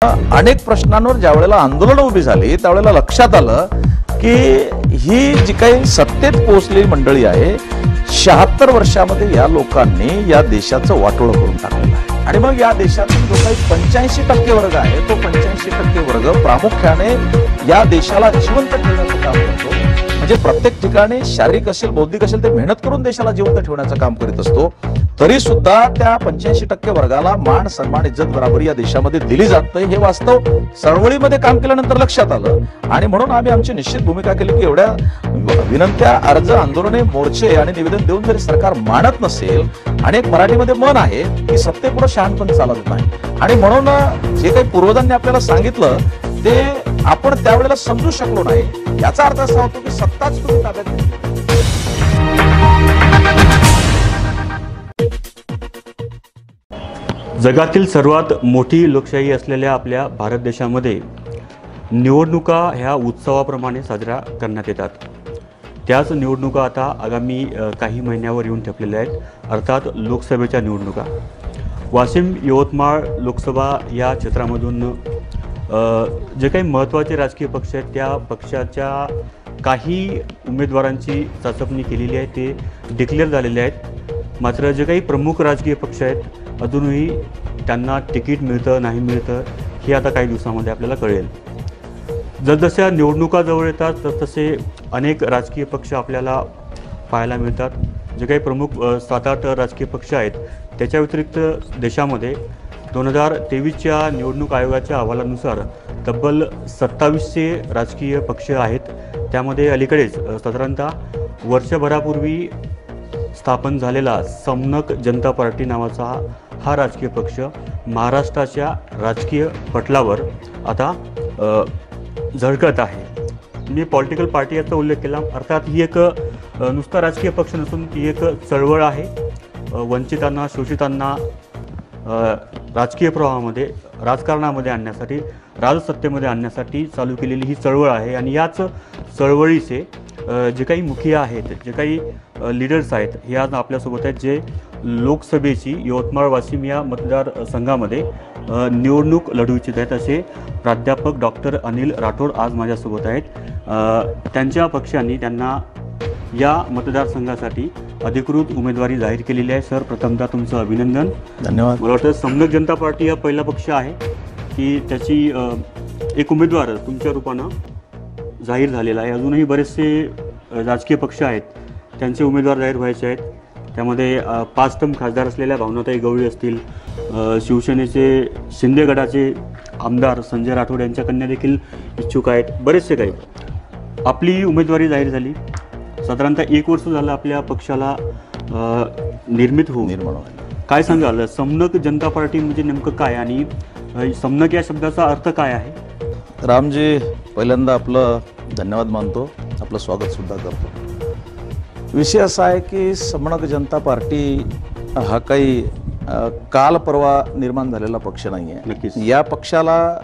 अनेक प्रश्नांवर ज्या वेळेला आंदोलन उभी झाली त्यावेळेला लक्षात आलं की ही जी काही सत्तेत पोहोचलेली मंडळी आहे 76 वर्षामध्ये या लोकांनी या देशाचं वाटोळं करून टाकलेलं आहे। आणि मग या देशातील जो काही 85% वर्ग आहे तो 85% वर्ग प्रामुख्याने या देशाला जिवंत ठेवण्याचं काम करतो। म्हणजे प्रत्येक ठिकाणी शारीरिक असेल बौद्धिक असेल ते मेहनत करून देशाला जिवंत ठेवण्याचं काम करीत असतो। तरी सुद्धा त्या 85% वर्गाला मान सन्मान इज्जत बराबरी या देशामध्ये दिली जात नाही हे वास्तव चळवळीमध्ये काम केल्यानंतर लक्षात आलं। आणि म्हणून आम्ही आमची निश्चित भूमिका केली की एवढ्या विनंत्या अर्ज आंदोलने मोर्चे आणि निवेदन देऊन जरी सरकार मानत नसेल आणि एक मराठीमध्ये मन आहे की सत्तेपुढे शहाणपण चालत नाही आणि म्हणून जे काही पूर्वजांनी आपल्याला सांगितलं ते आपण त्यावेळेला समजू शकलो नाही। याचा अर्थ असा होतो की सत्ताच तुम्ही ताब्यात घेतली। जगातील सर्वात मोठी लोकशाही असलेल्या आपल्या भारत देशामध्ये निवडणुका ह्या उत्सवाप्रमाणे साजऱ्या करण्यात येतात। त्याच निवडणुका आता आगामी काही महिन्यावर येऊन ठेपलेल्या आहेत, अर्थात लोकसभेच्या निवडणुका। वाशिम यवतमाळ लोकसभा या क्षेत्रामधून जे काही महत्त्वाचे राजकीय पक्ष आहेत त्या पक्षाच्या काही उमेदवारांची चाचपणी केलेली आहे, ते डिक्लेअर झालेले आहेत। मात्र जे काही प्रमुख राजकीय पक्ष आहेत अजूनही त्यांना तिकीट मिळतं नाही मिळतं हे आता काही दिवसांमध्ये आपल्याला कळेल। जसजशा निवडणुका जवळ येतात तसतसे अनेक राजकीय पक्ष आपल्याला पाहायला मिळतात। जे काही प्रमुख 7-8 राजकीय पक्ष आहेत त्याच्या व्यतिरिक्त देशामध्ये 2023च्या निवडणूक आयोगाच्या अहवालानुसार तब्बल 2700 राजकीय पक्ष आहेत। त्यामध्ये अलीकडेच साधारणतः वर्षभरापूर्वी स्थापन झालेला समनक जनता पार्टी नावाचा हा राजकीय पक्ष महाराष्ट्राच्या राजकीय पटलावर आता झळकत आहे। मी पॉलिटिकल पार्टी याचा उल्लेख केला, अर्थात ही एक नुसता राजकीय पक्ष नसून ती एक चळवळ आहे। वंचितांना शोषितांना राजकीय प्रवाहामध्ये राजकारणामध्ये आणण्यासाठी राजसत्तेमध्ये आणण्यासाठी चालू केलेली ही चळवळ आहे। आणि याच चळवळीचे जे काही मुखिया आहेत जे काही लीडर्स आहेत हे आज आपल्यासोबत आहेत, जे लोकसभेची यवतमाळ वाशिम या मतदारसंघामध्ये निवडणूक लढवू इच्छित आहेत। असे प्राध्यापक डॉक्टर अनिल राठोड आज माझ्यासोबत आहेत। त्यांच्या पक्षाने त्यांना या मतदारसंघासाठी अधिकृत उमेदवारी जाहीर केलेली आहे। सर, प्रथमतः तुमचं अभिनंदन। धन्यवाद। मला वाटतं समनक जनता पार्टी हा पहिला पक्ष आहे की त्याची एक उमेदवार तुमच्या रूपानं जाहीर झालेला आहे। अजूनही बरेचसे राजकीय पक्ष आहेत त्यांचे उमेदवार जाहीर व्हायचे आहेत। त्यामध्ये 5 टर्म खासदार असलेल्या भावनाताई गवळी असतील, शिवसेनेचे शिंदे गटाचे आमदार संजय राठोड यांच्या कन्या देखील इच्छुक आहेत, बरेचसे काही। आपली उमेदवारी जाहीर झाली, साधारणतः 1 वर्ष झालं आपल्या पक्षाला निर्माण होऊन। काय सांगाल, समनक जनता पार्टी म्हणजे नेमकं काय आणि समनक या शब्दाचा अर्थ काय आहे? रामजी, पहिल्यांदा आपलं धन्यवाद मानतो, आपलं स्वागत सुद्धा करतो। विषय असा आहे की समनक जनता पार्टी हा काही काल परवा निर्माण झालेला पक्ष नाही आहे। नक्कीच या पक्षाला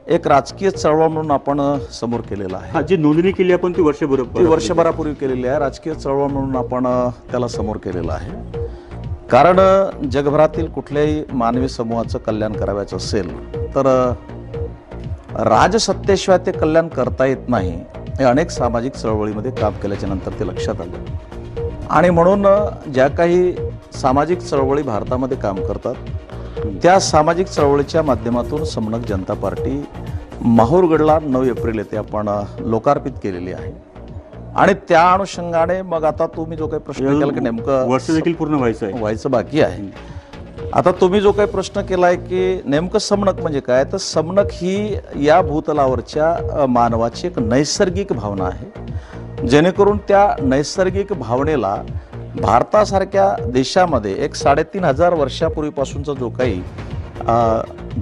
एक राजकीय चळवळ म्हणून आपण समोर केलेला आहे। जी नोंदणी केली आपण ती वर्षभरापूर्वी केलेली आहे। राजकीय चळवळ म्हणून आपण त्याला समोर केलेलं आहे, कारण जगभरातील कुठल्याही मानवी समूहाचं कल्याण करायचं असेल तर राजसत्तेशिवाय ते कल्याण करता येत नाही हे अनेक सामाजिक चळवळीमध्ये काम केल्याच्या नंतर ते लक्षात आलं। आणि म्हणून ज्या काही सामाजिक चळवळी भारतामध्ये काम करतात त्या सामाजिक चळवळीच्या माध्यमातून समनक जनता पार्टी माहूरगडला 9 एप्रिल येथे आपण लोकार्पित केलेली आहे। आणि त्या अनुषंगाने मग आता तुम्ही जो काही प्रश्न केला की नेमकं वर्ष देखील पूर्ण व्हायचं बाकी आहे। आता तुम्ही जो काही प्रश्न केलाय की नेमकं समनक म्हणजे काय, तर समनक ही या भूतलावरच्या मानवाची एक नैसर्गिक भावना आहे, जेणेकरून त्या नैसर्गिक भावनेला भारतासारख्या देशामध्ये एक 3500 वर्षापूर्वीपासूनचा जो काही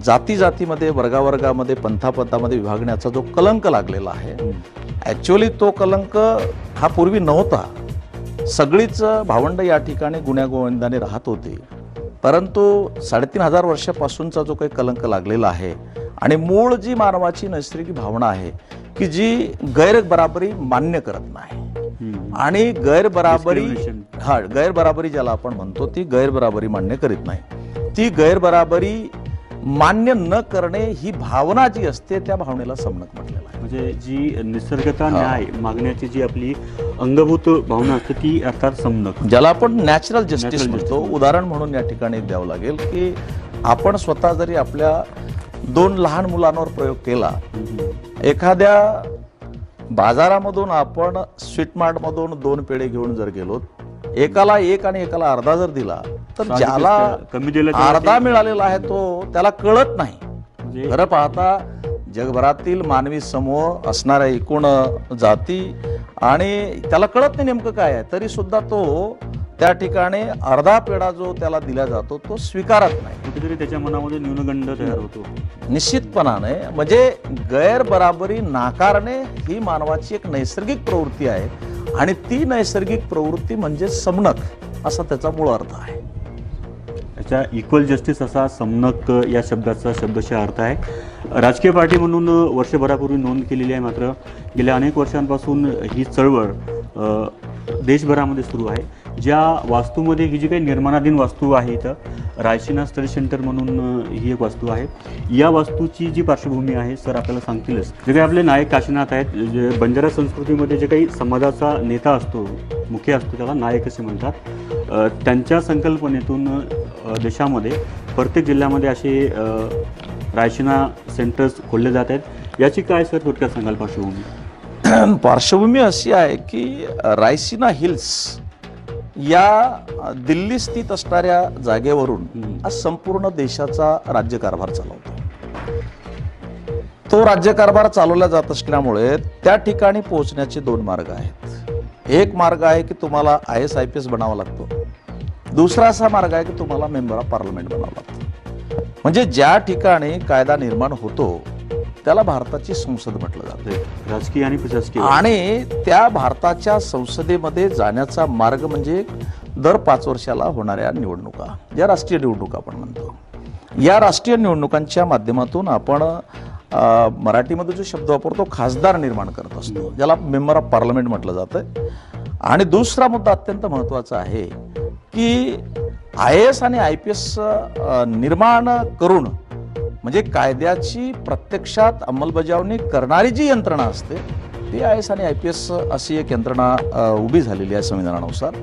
जाती जातीमध्ये वर्गावर्गामध्ये पंथापंथामध्ये विभागण्याचा जो कलंक लागलेला आहे, ॲक्च्युअली तो कलंक हा पूर्वी नव्हता। सगळीच भावंड या ठिकाणी गुण्यागोविंदाने राहत होती, परंतु 3500 वर्षापासूनचा जो काही कलंक लागलेला आहे आणि मूळ जी मानवाची नैसर्गिक भावना आहे की जी गैरबराबरी मान्य करत नाही आणि गैरबराबरी ज्याला आपण म्हणतो ती गैरबराबरी मान्य करीत नाही, ती गैरबराबरी मान्य न करणे ही भावना जी असते त्या भावनेला समनक म्हटलेलं आहे. म्हणजे जी निसर्गता न्याय मागण्याची जी आपली अंगभूत भावना असते ती अर्थात समनक, ज्याला आपण नॅचरल जस्टिस Natural म्हणतो. justice. उदाहरण म्हणून या ठिकाणी द्यावं लागेल की आपण स्वतः जरी आपल्या 2 लहान मुलांवर प्रयोग केला, एखाद्या बाजारामधून आपण स्वीट मार्ट मधून 2 पेढे घेऊन जर गेलो, एकाला 1 आणि एकाला अर्धा जर दिला तर साहजिकच ज्याला कमी दिलं त्याला अर्धा ते- मिळालेला आहे तो त्याला कळत नाही. म्हणजे खरं पाहता जगभरातील मानवी समूह असणाऱ्या एकूण जाती आणि त्याला कळत नाही नेमकं काय आहे, तरी सुद्धा तो त्या ठिकाणी अर्धा पेढा जो त्याला दिला जातो तो स्वीकारत नाही. कुठेतरी त्याच्या मनामध्ये न्यूनगंड तयार होतो. निश्चितपणाने म्हणजे गैरबराबरी नाकारणे ही मानवाची एक नैसर्गिक प्रवृत्ती आहे आणि ती नैसर्गिक प्रवृत्ती म्हणजे समनक असा त्याचा मूळ अर्थ आहे. याच्या इक्वल जस्टिस असा समनक या शब्दाचा शब्दशः अर्थ आहे. राजकीय पार्टी म्हणून वर्षभरापूर्वी नोंद केलेली आहे, मात्र गेल्या अनेक वर्षांपासून ही चळवळ देशभरामध्ये सुरू आहे. ज्या वास्तूमध्ये ही जी काही निर्माणाधीन वास्तू आहे, इथं रायसीना स्टडी सेंटर म्हणून ही एक वास्तू आहे. या वास्तूची जी पार्श्वभूमी आहे सर आपल्याला सांगतीलच. जे काही आपले नायक काशीनाथ आहेत, जे बंजारा संस्कृतीमध्ये जे काही समाजाचा नेता असतो, मुख्य असतो, त्याला नायक असे म्हणतात. त्यांच्या संकल्पनेतून देशामध्ये प्रत्येक जिल्ह्यामध्ये असे रायसीना सेंटर्स खोलले जात आहेत. याची काय सर थोडक्यात सांगाल पार्श्वभूमी? पार्श्वभूमी अशी आहे की रायसीना हिल्स या दिल्ली स्थित असणाऱ्या जागेवरून आज संपूर्ण देशाचा राज्यकारभार चालवतो. तो राज्यकारभार चालवला जात असल्यामुळे त्या ठिकाणी पोहोचण्याचे 2 मार्ग आहेत. एक मार्ग आहे की तुम्हाला IAS IPS बनावा लागतो, दुसरा असा मार्ग आहे की तुम्हाला मेंबर ऑफ पार्लमेंट बनावं लागतं. म्हणजे ज्या ठिकाणी कायदा निर्माण होतो त्याला भारताची संसद म्हटलं जातं. राजकीय आणि प्रशासकीय. आणि त्या भारताच्या संसदेमध्ये जाण्याचा मार्ग म्हणजे दर 5 वर्षाला होणाऱ्या निवडणुका, ज्या राष्ट्रीय निवडणुका आपण म्हणतो. या राष्ट्रीय निवडणुकांच्या माध्यमातून आपण मराठीमध्ये जो शब्द वापरतो खासदार निर्माण करत असतो, ज्याला मेंबर ऑफ पार्लमेंट म्हटलं जातं. आणि दुसरा मुद्दा अत्यंत महत्त्वाचा आहे की IAS आणि IPS निर्माण करून म्हणजे कायद्याची प्रत्यक्षात अंमलबजावणी करणारी जी यंत्रणा असते ती IAS आणि IPS अशी एक यंत्रणा उभी झालेली आहे संविधानानुसार.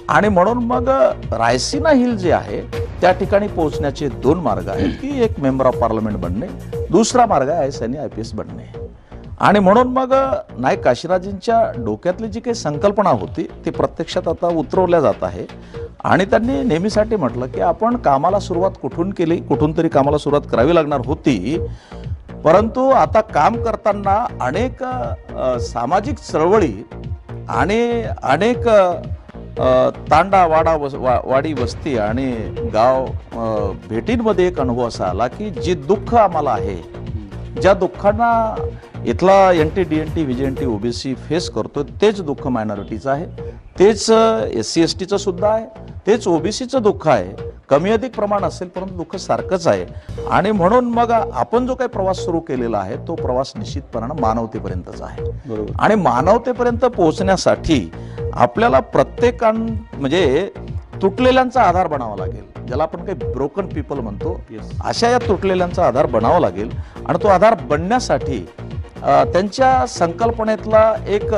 आणि म्हणून मग रायसीना हिल जे आहे त्या ठिकाणी पोहोचण्याचे 2 मार्ग आहेत की एक मेंबर ऑफ पार्लमेंट बनणे, दुसरा मार्ग आहे IAS आणि IPS बनणे. आणि म्हणून मग नायक काशीनाथजींच्या डोक्यातली जी काही संकल्पना होती ती प्रत्यक्षात आता उतरवल्या जात आहे. आणि त्यांनी नेहमीसाठी म्हटलं की आपण कामाला सुरुवात कुठून केली, कुठून तरी कामाला सुरुवात करावी लागणार होती, परंतु आता काम करताना अनेक सामाजिक चळवळी आणि अनेक तांडा वाडी वस्ती आणि गाव भेटींमध्ये एक अनुभव असा आला की जे दुःख आम्हाला आहे, ज्या दुःखांना इथला NT DNT VJNT OBC face करतो तेच दुःख मायनॉरिटीचं आहे, तेच SC STचं सुद्धा आहे, तेच OBCचं दुःख आहे. कमी अधिक प्रमाण असेल परंतु दुःख सारखंच आहे. आणि म्हणून मग आपण जो काही प्रवास सुरू केलेला आहे तो प्रवास निश्चितपणानं मानवतेपर्यंतचा आहे. बरोबर. आणि मानवतेपर्यंत पोहोचण्यासाठी आपल्याला म्हणजे तुटलेल्यांचा आधार बनावा लागेल, ज्याला आपण काही ब्रोकन पीपल म्हणतो. अशा या तुटलेल्यांचा आधार बनावा लागेल. आणि तो आधार बनण्यासाठी त्यांच्या संकल्पनेतला एक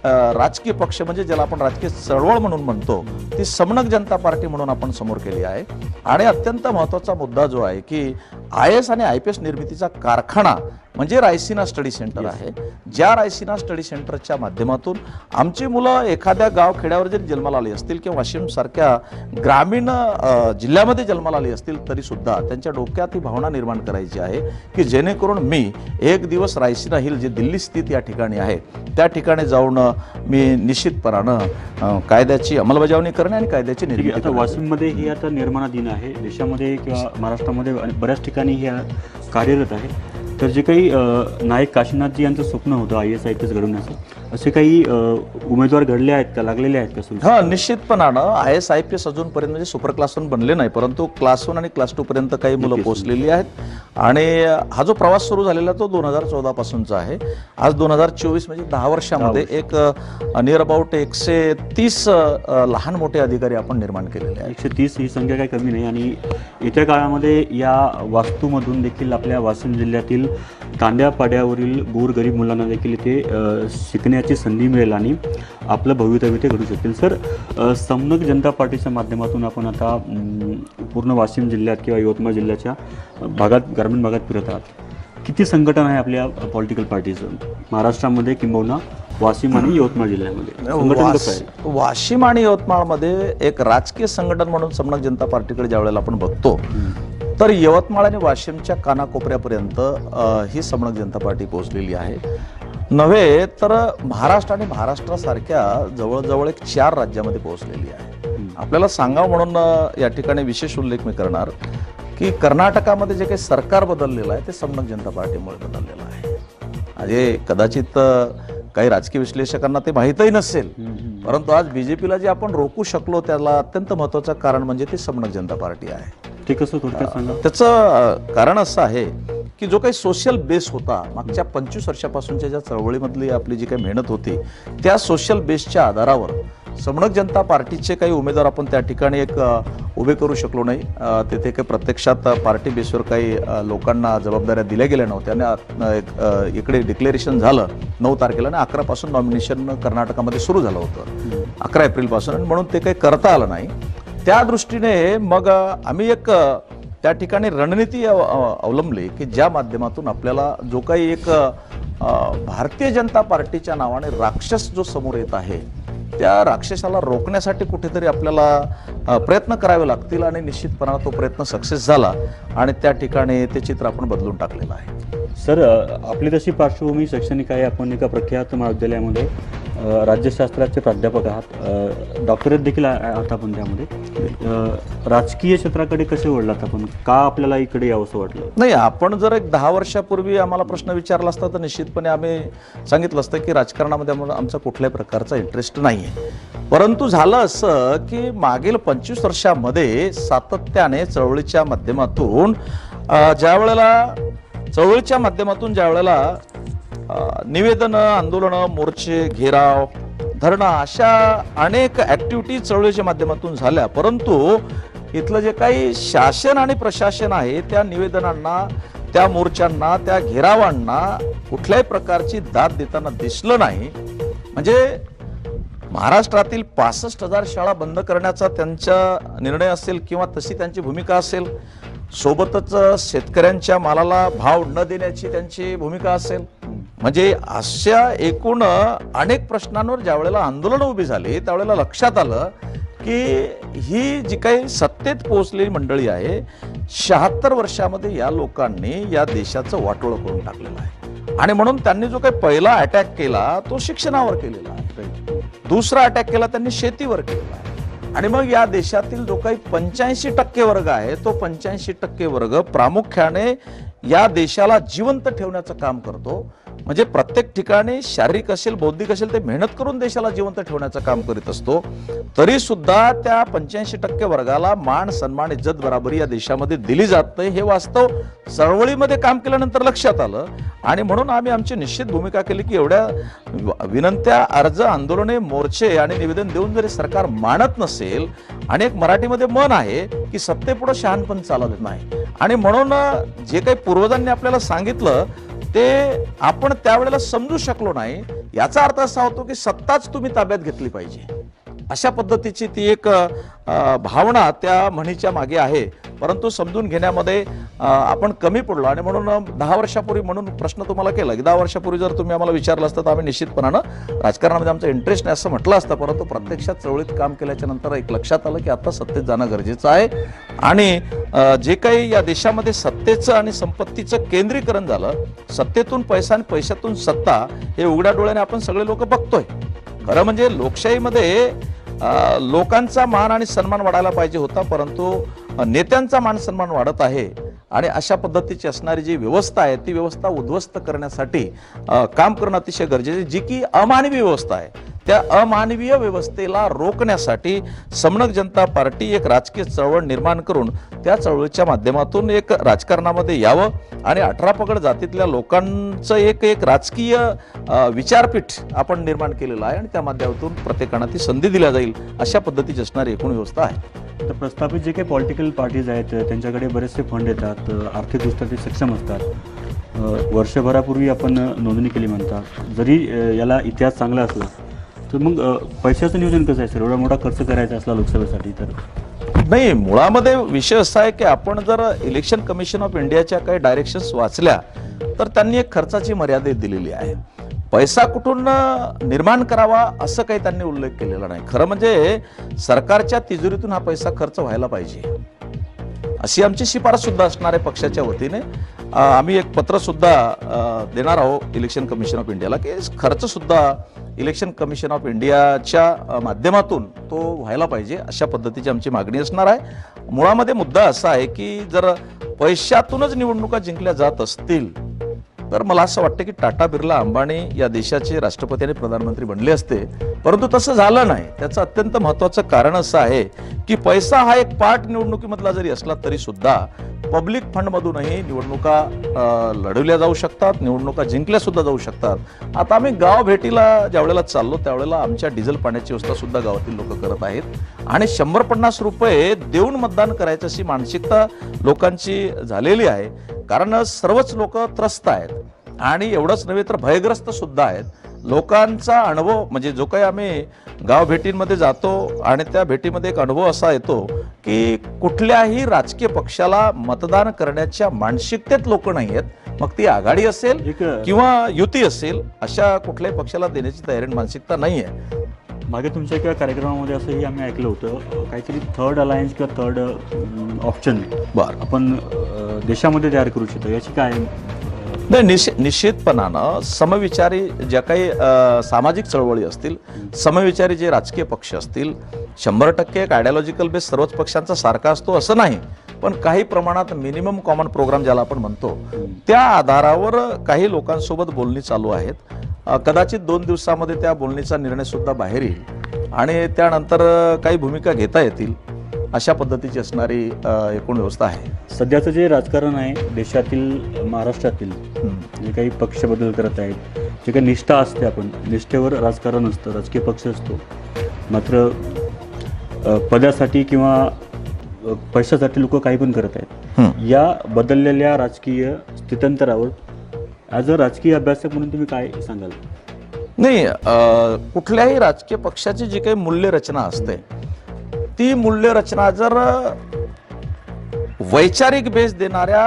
राजकीय पक्ष म्हणजे ज्याला आपण राजकीय चळवळ म्हणून म्हणतो ती समनक जनता पार्टी म्हणून आपण समोर केली आहे. आणि अत्यंत महत्त्वाचा मुद्दा जो आहे की IAS आणि IPS निर्मितीचा कारखाना म्हणजे रायसीना स्टडी सेंटर आहे. ज्या रायसीना स्टडी सेंटरच्या माध्यमातून आमची मुलं एखाद्या गाव खेड्यावर जरी जन्माला आली असतील किंवा वाशिम सारख्या ग्रामीण जिल्ह्यामध्ये जन्माला आली असतील तरी सुद्धा त्यांच्या डोक्यात ही भावना निर्माण करायची आहे की जेणेकरून मी एक दिवस रायसीना हिल जे दिल्ली स्थित या ठिकाणी आहे त्या ठिकाणी जाऊन मी निश्चितपणानं कायद्याची अंमलबजावणी करणे आणि कायद्याची निर्मिती आता वाशिममध्ये ही आता निर्माणाधीन आहे, देशामध्ये किंवा महाराष्ट्रामध्ये बऱ्याच ठिकाणी ही कार्यरत आहे. तर जे काही नायक काशीनाथजी यांचं स्वप्न होतं IAS IPS घडवण्याचं असे काही उमेदवार घडले आहेत का, लागलेले आहेत का सूचना? हा, निश्चितपणानं IAS-IPS अजूनपर्यंत म्हणजे सुपर क्लास 1 बनले नाही, परंतु क्लास 1 आणि क्लास 2 पर्यंत काही मुलं पोहोचलेली आहेत. आणि हा जो प्रवास सुरू झालेला तो 2014 पासूनचा आहे. आज 2024 म्हणजे 10 वर्षामध्ये एक नियर अबाउट 130 लहान मोठे अधिकारी आपण निर्माण केलेले आहेत. 130 ही संख्या काही कमी नाही. आणि येत्या काळामध्ये या वास्तूमधून देखील आपल्या वाशिम जिल्ह्यातील तांड्यापाड्यावरील गोरगरीब मुलांना देखील इथे शिकण्याची संधी मिळेल आणि आपलं भवितव्य ते घडू शकतील. सर, समनक जनता पार्टीच्या माध्यमातून आपण आता पूर्ण वाशिम जिल्ह्यात किंवा यवतमाळ जिल्ह्याच्या भागात, ग्रामीण भागात फिरत आहात. किती संघटन आहे आपल्या पॉलिटिकल पार्टीचं महाराष्ट्रामध्ये किंबहुना वाशिम आणि यवतमाळ जिल्ह्यामध्ये? संघटन कसं आहे? वाशिम आणि यवतमाळमध्ये एक राजकीय संघटन म्हणून समनक जनता पार्टीकडे ज्या वेळेला आपण बघतो, तर यवतमाळ आणि वाशिमच्या कानाकोपऱ्यापर्यंत ही समनक जनता पार्टी पोहोचलेली आहे. नव्हे तर महाराष्ट्र आणि महाराष्ट्रासारख्या जवळजवळ एक 4 राज्यामध्ये पोहोचलेली आहे. आपल्याला सांगावं म्हणून या ठिकाणी विशेष उल्लेख मी करणार की कर्नाटकामध्ये जे काही सरकार बदललेलं आहे ते समनक जनता पार्टीमुळे बदललेलं आहे. म्हणजे कदाचित काही राजकीय विश्लेषकांना ते माहीतही नसेल, परंतु आज BJPला जे आपण रोखू शकलो त्याला अत्यंत महत्त्वाचं कारण म्हणजे ती समनक जनता पार्टी आहे. ते कसं थोडक्यात सांगा? त्याचं कारण असं आहे की जो काही सोशल बेस होता मागच्या 25 वर्षापासूनच्या ज्या चळवळीमधली आपली जी काही मेहनत होती, त्या सोशल बेसच्या आधारावर समनक जनता पार्टीचे काही उमेदवार आपण त्या ठिकाणी एक उभे करू शकलो नाही. तिथे काही प्रत्यक्षात पार्टी बेसवर काही लोकांना जबाबदाऱ्या दिल्या गेल्या नव्हत्या आणि इकडे डिक्लेरेशन झालं 9 तारखेला आणि 11 पासून नॉमिनेशन कर्नाटकामध्ये सुरू झालं होतं, 11 एप्रिलपासून, आणि म्हणून ते काही करता आलं नाही. त्या दृष्टीने मग आम्ही एक त्या ठिकाणी रणनीती अवलंबली की ज्या माध्यमातून आपल्याला जो काही एक भारतीय जनता पार्टीच्या नावाने राक्षस जो समोर येत आहे त्या राक्षसाला रोखण्यासाठी कुठेतरी आपल्याला प्रयत्न करावे लागतील. आणि निश्चितपणाने तो प्रयत्न सक्सेस झाला आणि त्या ठिकाणी ते चित्र आपण बदलून टाकलेलं आहे. सर, आपली तशी पार्श्वभूमी शैक्षणिक आहे. आपण एका प्रख्यात महाविद्यालयामध्ये राज्यशास्त्राचे प्राध्यापक आहात, डॉक्टरेट देखील आहात आपण. त्यामध्ये राजकीय क्षेत्राकडे कसे वळलात आपण? का आपल्याला इकडे यावंसं वाटलं? नाही, आपण जर एक 10 वर्षापूर्वी आम्हाला प्रश्न विचारला असता तर निश्चितपणे आम्ही सांगितलं असतं की राजकारणामध्ये आमचा कुठल्याही प्रकारचा इंटरेस्ट नाही आहे. परंतु झालं असं की मागील 25 वर्षामध्ये सातत्याने चळवळीच्या माध्यमातून ज्या वेळेला निवेदन, आंदोलन, मोर्चे, घेराव, धरणं अशा अनेक ऍक्टिव्हिटी चळवळीच्या माध्यमातून झाल्या, परंतु इथलं जे काही शासन आणि प्रशासन आहे त्या निवेदनांना, त्या मोर्चांना, त्या घेरावांना कुठल्याही प्रकारची दाद देताना दिसलं नाही. म्हणजे महाराष्ट्रातील 65,000 शाळा बंद करण्याचा त्यांचा निर्णय असेल किंवा तशी त्यांची भूमिका असेल, सोबतच शेतकऱ्यांच्या मालाला भाव न देण्याची त्यांची भूमिका असेल, म्हणजे अशा एकूण अनेक प्रश्नांवर ज्या वेळेला आंदोलन उभी झाली त्यावेळेला लक्षात आलं की ही जी काही सत्तेत पोहोचलेली मंडळी आहे 76 वर्षामध्ये या लोकांनी या देशाचं वाटोळं करून टाकलेलं आहे. आणि म्हणून त्यांनी जो काही पहिला अटॅक केला तो शिक्षणावर केलेला आहे, दुसरा अटॅक केला त्यांनी शेतीवर केलेला आहे, आणि मग या देशातील जो काही 85% वर्ग आहे तो 85% वर्ग प्रामुख्याने या देशाला जिवंत ठेवण्याचं काम करतो. म्हणजे प्रत्येक ठिकाणी शारीरिक असेल, बौद्धिक असेल, ते मेहनत करून देशाला जिवंत ठेवण्याचं काम करीत असतो. तरी सुद्धा त्या 85% वर्गाला मान, सन्मान, इज्जत, बराबरी या देशामध्ये दिली जात नाही हे वास्तव चळवळीमध्ये काम केल्यानंतर लक्षात आलं. आणि म्हणून आम्ही आमची निश्चित भूमिका केली की एवढ्या विनंत्या, अर्ज, आंदोलने, मोर्चे आणि निवेदन देऊन जरी सरकार मानत नसेल, आणि एक मराठीमध्ये म्हण आहे की सत्तेपुढे शहाणपण चालत नाही, आणि म्हणून जे काही पूर्वजांनी आपल्याला सांगितलं ते आपण त्यावेळेला समजू शकलो नाही. याचा अर्थ असा होतो की सत्ताच तुम्ही ताब्यात घेतली पाहिजे, अशा पद्धतीची ती एक भावना त्या म्हणीच्या मागे आहे. परंतु समजून घेण्यामध्ये आपण कमी पडलो. आणि म्हणून 10 वर्षापूर्वी, म्हणून प्रश्न तुम्हाला केला की 10 वर्षापूर्वी जर तुम्ही आम्हाला विचारलं असतं तर आम्ही निश्चितपणानं राजकारणामध्ये आमचा इंटरेस्ट नाही असं म्हटलं असतं. परंतु प्रत्यक्षात चळवळीत काम केल्याच्या नंतर एक लक्षात आलं की आता सत्तेत जाणं गरजेचं आहे. आणि जे काही या देशामध्ये सत्तेचं आणि संपत्तीचं केंद्रीकरण झालं, सत्तेतून पैसा आणि पैशातून सत्ता, हे उघड्या डोळ्याने आपण सगळे लोक बघतोय. खरं म्हणजे लोकशाहीमध्ये लोकांचा मान आणि सन्मान वाढायला पाहिजे होता, परंतु नेत्यांचा मान सन्मान वाढत आहे. आणि अशा पद्धतीची असणारी जी व्यवस्था आहे ती व्यवस्था उद्ध्वस्त करण्यासाठी काम करणं अतिशय गरजेचे, जी की अमानवी व्यवस्था आहे. त्या अमानवीय व्यवस्थेला रोखण्यासाठी समनक जनता पार्टी एक राजकीय चळवळ निर्माण करून त्या चळवळीच्या माध्यमातून एक राजकारणामध्ये यावं आणि 18 पगड जातीतल्या लोकांचं एक राजकीय विचारपीठ आपण निर्माण केलेलं आहे आणि त्या माध्यमातून प्रत्येकांना ती संधी दिल्या जाईल अशा पद्धतीची असणारी एकूण व्यवस्था आहे. तर प्रस्थापित जे काही पॉलिटिकल पार्टीज आहेत त्यांच्याकडे बरेचसे फंड येतात, आर्थिकदृष्ट्या ते सक्षम असतात. वर्षभरापूर्वी आपण नोंदणी केली म्हणतात. जरी याला इतिहास चांगला असला तर मग पैशाचं नियोजन कसं आहे सर? एवढा मोठा खर्च करायचा असला लोकसभेसाठी तर? नाही, मुळामध्ये विषय असा आहे की आपण जर इलेक्शन कमिशन ऑफ इंडियाच्या काही डायरेक्शन्स वाचल्या तर त्यांनी एक खर्चाची मर्यादा दिलेली आहे. पैसा कुठून निर्माण करावा असं काही त्यांनी उल्लेख केलेला नाही. खरं म्हणजे सरकारच्या तिजोरीतून हा पैसा खर्च व्हायला पाहिजे अशी आमची शिफारस सुद्धा असणार आहे पक्षाच्या वतीने. आम्ही एक पत्र सुद्धा देणार आहोत इलेक्शन कमिशन ऑफ इंडियाला की खर्च सुद्धा इलेक्शन कमिशन ऑफ इंडियाच्या माध्यमातून तो व्हायला पाहिजे अशा पद्धतीची आमची मागणी असणार आहे. मुळामध्ये मुद्दा असा आहे की जर पैशातूनच निवडणुका जिंकल्या जात असतील तर मला असं वाटतं की टाटा, बिर्ला, अंबानी या देशाचे राष्ट्रपती आणि प्रधानमंत्री बनले असते, परंतु तसं झालं नाही. त्याचं अत्यंत महत्त्वाचं कारण असं आहे की पैसा हा एक पार्ट निवडणुकीमधला जरी असला तरी सुद्धा पब्लिक फंडमधूनही निवडणुका लढवल्या जाऊ शकतात, निवडणुका जिंकल्या सुद्धा जाऊ शकतात. आता आम्ही गाव भेटीला ज्यावेळेला चाललो त्यावेळेला आमच्या डिझेल पाण्याची व्यवस्था सुद्धा गावातील लोक करत आहेत आणि 150 रुपये देऊन मतदान करायची अशी मानसिकता लोकांची झालेली आहे. कारण सर्वच लोक त्रस्त आहेत आणि एवढंच नव्हे तर भयग्रस्त सुद्धा आहेत. लोकांचा अनुभव म्हणजे जो काही आम्ही गाव भेटींमध्ये जातो आणि त्या भेटीमध्ये एक अनुभव असा येतो की कुठल्याही राजकीय पक्षाला मतदान करण्याच्या मानसिकतेत लोक नाही आहेत. मग ती आघाडी असेल किंवा युती असेल, अशा कुठल्याही पक्षाला देण्याची तयारी मानसिकता नाही आहे. मागे तुमच्या एका कार्यक्रमामध्ये असंही आम्ही ऐकलं होतं काहीतरी थर्ड अलायन्स किंवा थर्ड ऑप्शन आपण देशामध्ये तयार करू शकतो, याची काय? नाही, निश्चितपणानं समविचारी ज्या काही सामाजिक चळवळी असतील, समविचारी जे राजकीय पक्ष असतील, 100% एक आयडियोलॉजिकल बेस सर्वच पक्षांचा सारखा असतो असं नाही, पण काही प्रमाणात मिनिमम कॉमन प्रोग्राम ज्याला आपण म्हणतो त्या आधारावर काही लोकांसोबत बोलणी चालू आहेत. कदाचित 2 दिवसामध्ये त्या बोलणीचा निर्णय सुद्धा बाहेर येईल आणि त्यानंतर काही भूमिका घेता येतील अशा पद्धतीची असणारी एकूण व्यवस्था आहे. सध्याचं जे राजकारण आहे देशातील, महाराष्ट्रातील जे काही पक्ष बदल करत आहेत, जे काही निष्ठा असते, आपण निष्ठेवर राजकारण असतं, राजकीय पक्ष असतो, मात्र पदासाठी किंवा पैशासाठी लोक काही पण करत आहेत. या बदललेल्या राजकीय स्थित्यंतरावर ॲज अ राजकीय अभ्यासक म्हणून तुम्ही काय सांगाल? नाही, कुठल्याही राजकीय पक्षाची जी काही मूल्यरचना असते ती मूल्यरचना जर वैचारिक बेस देणाऱ्या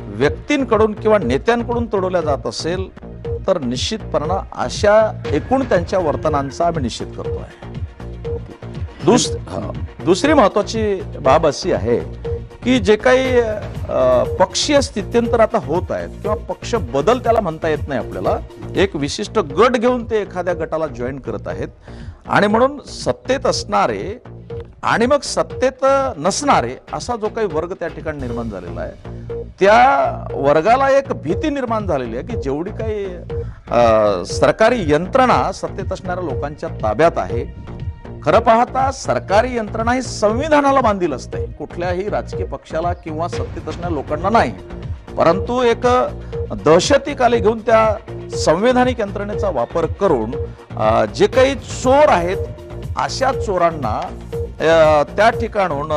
व्यक्तींकडून किंवा नेत्यांकडून तोडवल्या जात असेल तर निश्चितपणानं अशा एकूण त्यांच्या वर्तनांचा आम्ही निश्चित करतो आहे. दुसरी महत्वाची बाब अशी आहे की जे काही पक्षीय स्थित्यंतर आता होत आहेत किंवा पक्ष बदल त्याला म्हणता येत नाही आपल्याला, एक विशिष्ट गट घेऊन ते एखाद्या गटाला जॉईन करत आहेत आणि म्हणून सत्तेत असणारे आणि मग सत्तेत नसणारे असा जो काही वर्ग त्या ठिकाणी निर्माण झालेला आहे त्या वर्गाला एक भीती निर्माण झालेली आहे की जेवढी काही सरकारी यंत्रणा सत्तेत असणाऱ्या लोकांच्या ताब्यात आहे, खरं पाहता सरकारी यंत्रणा ही संविधानाला बांधील असते, कुठल्याही राजकीय पक्षाला किंवा सत्तेत असणाऱ्या लोकांना नाही, परंतु एक दहशतीखाली घेऊन त्या संवैधानिक यंत्रणेचा वापर करून जे काही चोर आहेत अशा चोरांना त्या ठिकाणून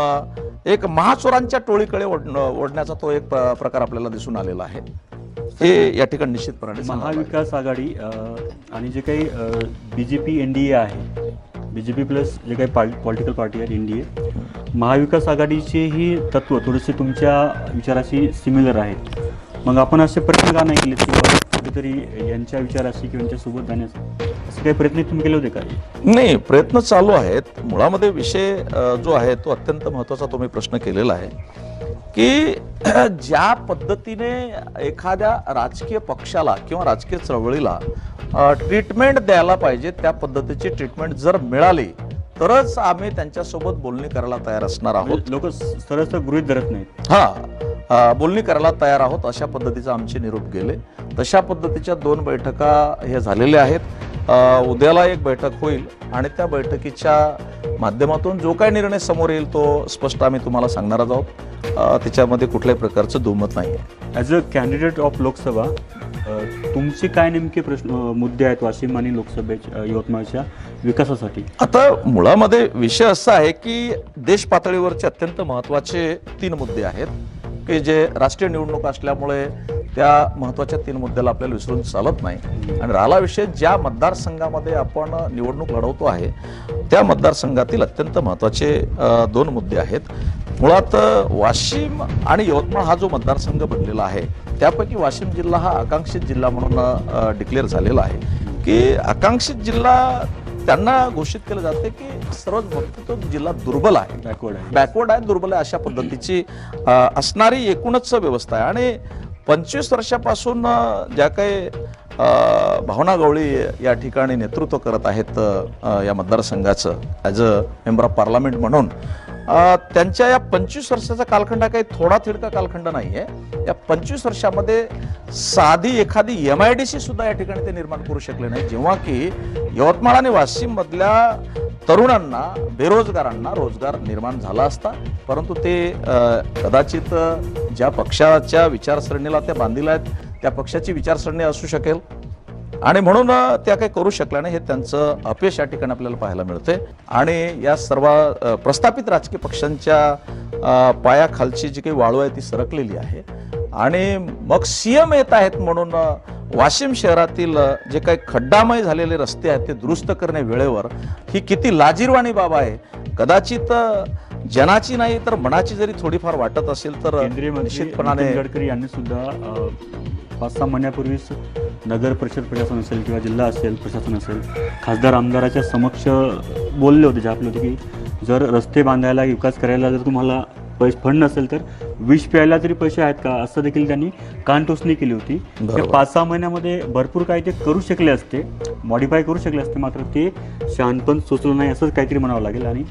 एक महाचोरांच्या टोळीकडे ओढण्याचा तो एक प्रकार आपल्याला दिसून आलेला आहे. हे या ठिकाणी निश्चितपणे महाविकास आघाडी आणि जे काही BJP NDA आहे, BJP प्लस जे काही पॉलिटिकल पार्टी आहेत NDA, महाविकास आघाडीचे ही तत्व थोडेसे तुमच्या विचाराशी सिमिलर आहेत. मग आपण असे प्रयत्न का नाही केले की कुठेतरी यांच्या विचाराशी किंवा यांच्यासोबत जाण्याचे असे काही प्रयत्न तुम्ही केले होते का? नाही, प्रयत्न चालू आहेत. मुळामध्ये विषय जो आहे तो अत्यंत महत्त्वाचा तुम्ही प्रश्न केलेला आहे की ज्या पद्धतीने एखाद्या राजकीय पक्षाला किंवा राजकीय चळवळीला ट्रीटमेंट द्यायला पाहिजे त्या पद्धतीची ट्रीटमेंट जर मिळाली तरच आम्ही त्यांच्यासोबत बोलणी करायला तयार असणार आहोत. लोक सरळ गृहीत धरत नाहीत. बोलणी करायला तयार आहोत अशा पद्धतीचे आमचे निरोप गेले. तशा पद्धतीच्या 2 बैठका हे झालेल्या आहेत. उद्याला एक बैठक होईल आणि त्या बैठकीच्या माध्यमातून जो काही निर्णय समोर येईल तो स्पष्ट आम्ही तुम्हाला सांगणारच आहोत. त्याच्यामध्ये कुठल्याही प्रकारचं दुमत नाही आहे. As a candidate of Lok Sabha तुमचे काय नेमके मुद्दे आहेत वाशिम आणि लोकसभेच्या यवतमाळच्या विकासासाठी? आता मुळामध्ये विषय असा आहे की देश पातळीवरचे अत्यंत महत्त्वाचे 3 मुद्दे आहेत की जे राष्ट्रीय निवडणूक असल्यामुळे त्या महत्त्वाच्या 3 मुद्द्याला आपल्याला विसरून चालत नाही. आणि राहिला विषय ज्या मतदारसंघामध्ये आपण निवडणूक लढवतो आहे त्या मतदारसंघातील अत्यंत महत्त्वाचे 2 मुद्दे आहेत. मुळात वाशिम आणि यवतमाळ हा जो मतदारसंघ बनलेला आहे त्यापैकी वाशिम जिल्हा हा आकांक्षित जिल्हा म्हणून डिक्लेअर झालेला आहे की आकांक्षित जिल्हा त्यांना घोषित केलं जाते की सर्वात मोठा तो जिल्हा दुर्बल आहे, बॅकवर्ड आहे, दुर्बल आहे अशा पद्धतीची असणारी एकूणच व्यवस्था आहे. आणि 25 वर्षापासून ज्या काही भावना गवळी या ठिकाणी नेतृत्व करत आहेत या मतदारसंघाचं as a member of parliament म्हणून, त्यांच्या या 25 वर्षाचा कालखंड काही थोडा थिडका कालखंड नाही आहे. या 25 वर्षामध्ये साधी एखादी MIDC सुद्धा या ठिकाणी ते निर्माण करू शकले नाही. जेव्हा की यवतमाळ आणि वाशिम मधल्या तरुणांना, बेरोजगारांना रोजगार निर्माण झाला असता, परंतु ते कदाचित ज्या पक्षाच्या विचारसरणीला त्या बांधील आहेत त्या पक्षाची विचारसरणी असू शकेल आणि म्हणून त्या काही करू शकल्या नाही. हे त्यांचं अपयश या ठिकाणी आपल्याला पाहायला मिळते. आणि या सर्व प्रस्थापित राजकीय पक्षांच्या पायाखालची जी काही वाळू आहे ती सरकलेली आहे. आणि मग CM येत आहेत म्हणून वाशिम शहरातील जे काही खड्डामय झालेले रस्ते आहेत ते दुरुस्त करणे वेळेवर ही किती लाजिरवाणी बाब आहे. कदाचित जनाची नाही तर मनाची जरी थोडीफार वाटत असेल तर केंद्रीय मंत्री नितीन गडकरी यांनी सुद्धा 5-6 महिन्यापूर्वीच नगर परिषद प्रशासन असेल किंवा जिल्हा असेल प्रशासन असेल खासदार आमदाराच्या समक्ष बोलले होते, जे आपले होते की जर रस्ते बांधायला विकास करायला जर तुम्हाला फंड नसेल तर विष प्यायला तरी पैसे आहेत का, असं देखील त्यांनी कानटोसणी केली होती. त्या 5-6 महिन्यामध्ये भरपूर काही ते करू शकले असते, मॉडिफाय करू शकले असते, मात्र ते शहाणपण सुचलं नाही असंच काहीतरी म्हणावं लागेल. आणि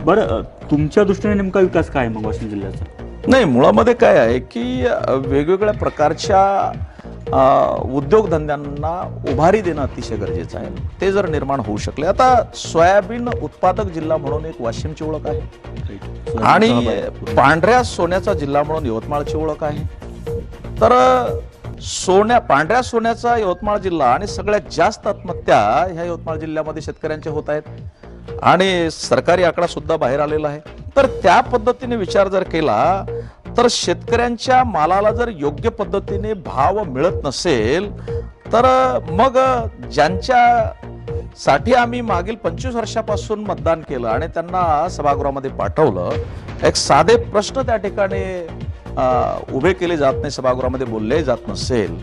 बरं, तुमच्या दृष्टीने नेमका विकास काय मग वाशिम जिल्ह्याचा? नाही, मुळामध्ये काय आहे की वेगवेगळ्या प्रकारच्या उद्योगधंद्यांना उभारी देणं अतिशय गरजेचं आहे. ते जर निर्माण होऊ शकले, आता सोयाबीन उत्पादक जिल्हा म्हणून एक वाशिमची ओळख आहे आणि पांढऱ्या सोन्याचा जिल्हा म्हणून यवतमाळची ओळख आहे. तर पांढऱ्या सोन्याचा यवतमाळ जिल्हा आणि सगळ्यात जास्त आत्महत्या ह्या यवतमाळ जिल्ह्यामध्ये शेतकऱ्यांच्या होत आहेत आणि सरकारी आकडा सुद्धा बाहेर आलेला आहे. तर त्या पद्धतीने विचार जर केला तर शेतकऱ्यांच्या मालाला जर योग्य पद्धतीने भाव मिळत नसेल तर मग ज्यांच्यासाठी आम्ही मागील 25 वर्षापासून मतदान केलं आणि त्यांना सभागृहामध्ये पाठवलं, एक साधे प्रश्न त्या ठिकाणी उभे केले जात नाही, सभागृहामध्ये बोलले जात नसेल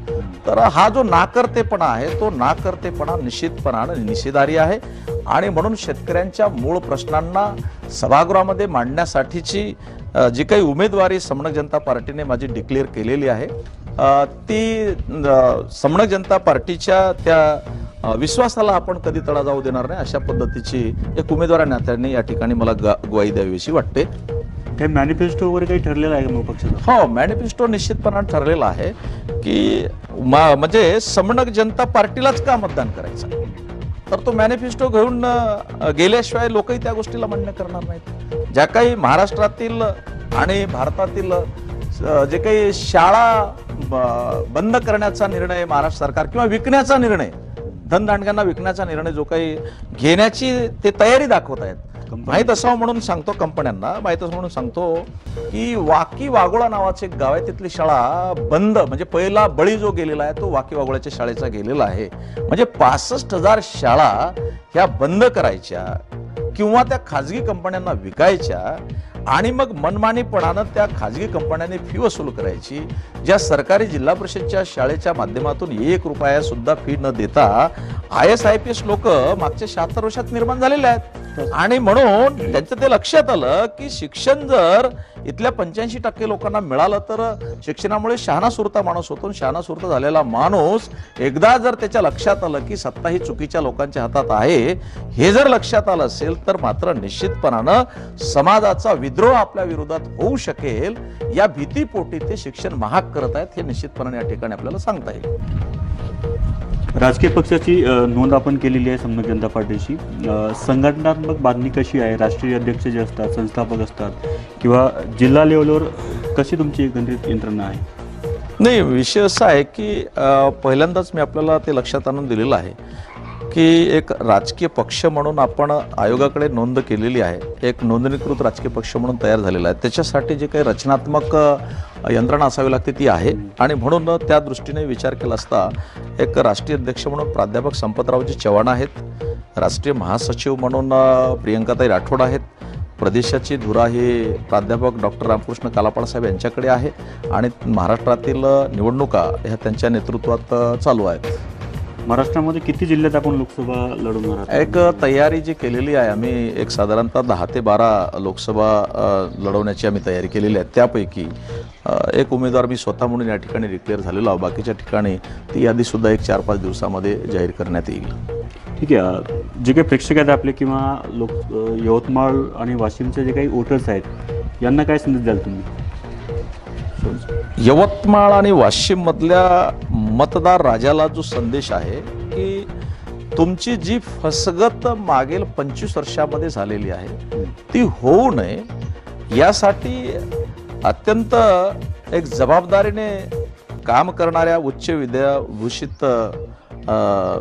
तर हा जो नाकर्तेपणा आहे तो नाकर्तेपणा निश्चितपणाने निषेधार्ह आहे. आणि म्हणून शेतकऱ्यांच्या मूळ प्रश्नांना सभागृहामध्ये मांडण्यासाठीची जी काही उमेदवारी समणक जनता पार्टीने माझी डिक्लेअर केलेली आहे ती समणक जनता पार्टीच्या त्या विश्वासाला आपण कधी तडा जाऊ देणार नाही अशा पद्धतीची एक उमेदवार नात्याने या ठिकाणी मला ग्वाही द्यावी अशी वाटते. काही मॅनिफेस्टो वगैरे काही ठरलेलं आहे मग पक्षाचं? हो, मॅनिफेस्टो निश्चितपणाने ठरलेला आहे की म्हणजे समणक जनता पार्टीलाच का मतदान करायचं, तर तो मॅनिफेस्टो घेऊन गेल्याशिवाय लोकही त्या गोष्टीला मान्य करणार नाहीत. ज्या काही महाराष्ट्रातील आणि भारतातील जे काही शाळा बंद करण्याचा निर्णय महाराष्ट्र सरकार किंवा विकण्याचा निर्णय, धनदांडग्यांना विकण्याचा निर्णय जो काही घेण्याची ते तयारी दाखवत आहेत, माहीत असावं म्हणून सांगतो, कंपन्यांना माहीत असावं म्हणून सांगतो की वाकी वाघोळा नावाचे एक गाव आहे, तिथली शाळा बंद, म्हणजे पहिला बळी जो गेलेला आहे तो वाकी वाघोळ्याच्या शाळेचा गेलेला आहे. म्हणजे 65,000 शाळा ह्या बंद करायच्या किंवा त्या खाजगी कंपन्यांना विकायच्या आणि मग मनमानीपणानं त्या खाजगी कंपन्यांनी फी वसूल करायची. ज्या सरकारी जिल्हा परिषदच्या शाळेच्या माध्यमातून 1 रुपया सुद्धा फी न देता IAS IPS लोक मागच्या 76 वर्षात निर्माण झालेले आहेत. विश्वास आणि म्हणून त्यांचं ते लक्षात आलं की शिक्षण जर इथल्या 85% लोकांना मिळालं तर शिक्षणामुळे शहाणा सुरता माणूस होतो. शहाणा सुरता झालेला माणूस एकदा जर त्याच्या लक्षात आलं की सत्ता ही चुकीच्या लोकांच्या हातात आहे, हे जर लक्षात आलं असेल तर मात्र निश्चितपणानं समाजाचा विद्रोह आपल्या विरोधात होऊ शकेल. या भीतीपोटी ते शिक्षण महाग करत आहेत, हे निश्चितपणाने या ठिकाणी आपल्याला सांगता येईल. राजकीय पक्षाची नोंद आपण केलेली आहे समन्वय जनता पार्टीची. संघटनात्मक बांधणी कशी आहे? राष्ट्रीय अध्यक्ष जे असतात, संस्थापक असतात किंवा जिल्हा लेवलवर कशी तुमची एकंदरीत यंत्रणा आहे? नाही, विषय असा आहे की पहिल्यांदाच मी आपल्याला ते लक्षात आणून दिलेलं आहे की एक राजकीय पक्ष म्हणून आपण आयोगाकडे नोंद केलेली आहे. एक नोंदणीकृत राजकीय पक्ष म्हणून तयार झालेला आहे. त्याच्यासाठी जे काही रचनात्मक यंत्रणा असावी लागते ती आहे. आणि म्हणून त्या दृष्टीने विचार केला असता एक राष्ट्रीय अध्यक्ष म्हणून प्राध्यापक संपतरावजी चव्हाण आहेत, राष्ट्रीय महासचिव म्हणून प्रियंकाताई राठोड आहेत, प्रदेशाची धुरा ही प्राध्यापक डॉक्टर रामकृष्ण कालापाड साहेब यांच्याकडे आहे आणि महाराष्ट्रातील निवडणुका ह्या त्यांच्या नेतृत्वात चालू आहेत. महाराष्ट्रामध्ये किती जिल्ह्यात आपण लोकसभा लढवणार आहात? एक तयारी जी केलेली आहे आम्ही, एक साधारणतः 10 ते 12 लोकसभा लढवण्याची आम्ही तयारी केलेली आहे. त्यापैकी एक उमेदवार मी स्वतः म्हणून या ठिकाणी डिक्लेअर झालेलो आहे. बाकीच्या ठिकाणी ती यादीसुद्धा एक 4-5 दिवसामध्ये जाहीर करण्यात येईल. ठीक आहे. जे काही प्रेक्षक आहेत आपले किंवा यवतमाळ आणि वाशिमचे जे काही वोटर्स आहेत यांना काय संदेश द्याल तुम्ही? यवतमाळ आणि वाशिम मधल्या मतदार राजाला जो संदेश आहे की तुमची जी फसगत मागील 25 वर्षामध्ये झालेली आहे ती होऊ नये यासाठी अत्यंत एक जबाबदारीने काम करणाऱ्या उच्च विद्याभूषित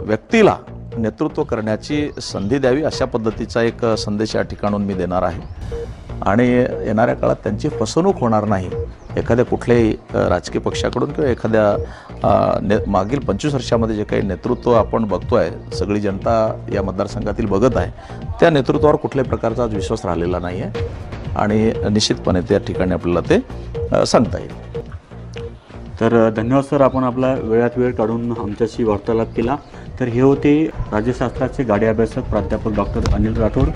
व्यक्तीला नेतृत्व करण्याची संधी द्यावी, अशा पद्धतीचा एक संदेश या ठिकाणून मी देणार आहे. आणि येणाऱ्या काळात त्यांची फसवणूक होणार नाही. एखाद्या कुठल्याही राजकीय पक्षाकडून किंवा एखाद्या मागील 25 वर्षामध्ये जे काही नेतृत्व आपण बघतोय, सगळी जनता या मतदारसंघातील बघत आहे, त्या नेतृत्वावर कुठल्याही प्रकारचा विश्वास राहिलेला नाही आहे आणि निश्चितपणे त्या ठिकाणी आपल्याला ते सांगता येईल. तर धन्यवाद सर, आपण आपला वेळात वेळ काढून आमच्याशी वार्तालाप केला. तर हे होते राज्यशास्त्राचे गाडे अभ्यासक प्राध्यापक डॉक्टर अनिल राठोड.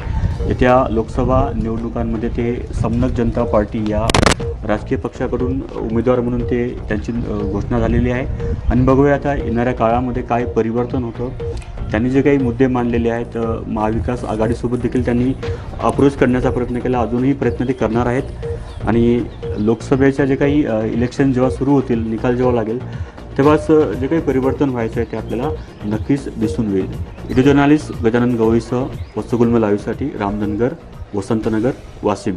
येत्या लोकसभा निवडणुकांमध्ये ते समन्वय जनता पार्टी या राजकीय पक्षाकडून उमेदवार म्हणून त्यांची घोषणा झालेली आहे. आणि बघूया आता येणाऱ्या काळामध्ये काय परिवर्तन होतं. त्यांनी जे काही मुद्दे मांडलेले आहेत, महाविकास आघाडीसोबत देखील त्यांनी अप्रोच करण्याचा प्रयत्न केला, अजूनही प्रयत्न ते करणार आहेत. आणि लोकसभेच्या जे काही इलेक्शन जेव्हा सुरू होतील, निकाल जेव्हा लागेल, तेव्हाच जे काही परिवर्तन व्हायचं आहे ते आपल्याला नक्कीच दिसून येईल. व्हिडिओ जर्नालिस्ट गजानन गवईसह वत्सगुल्म लाईव्हसाठी रामधनगर, वसंतनगर, वाशिम.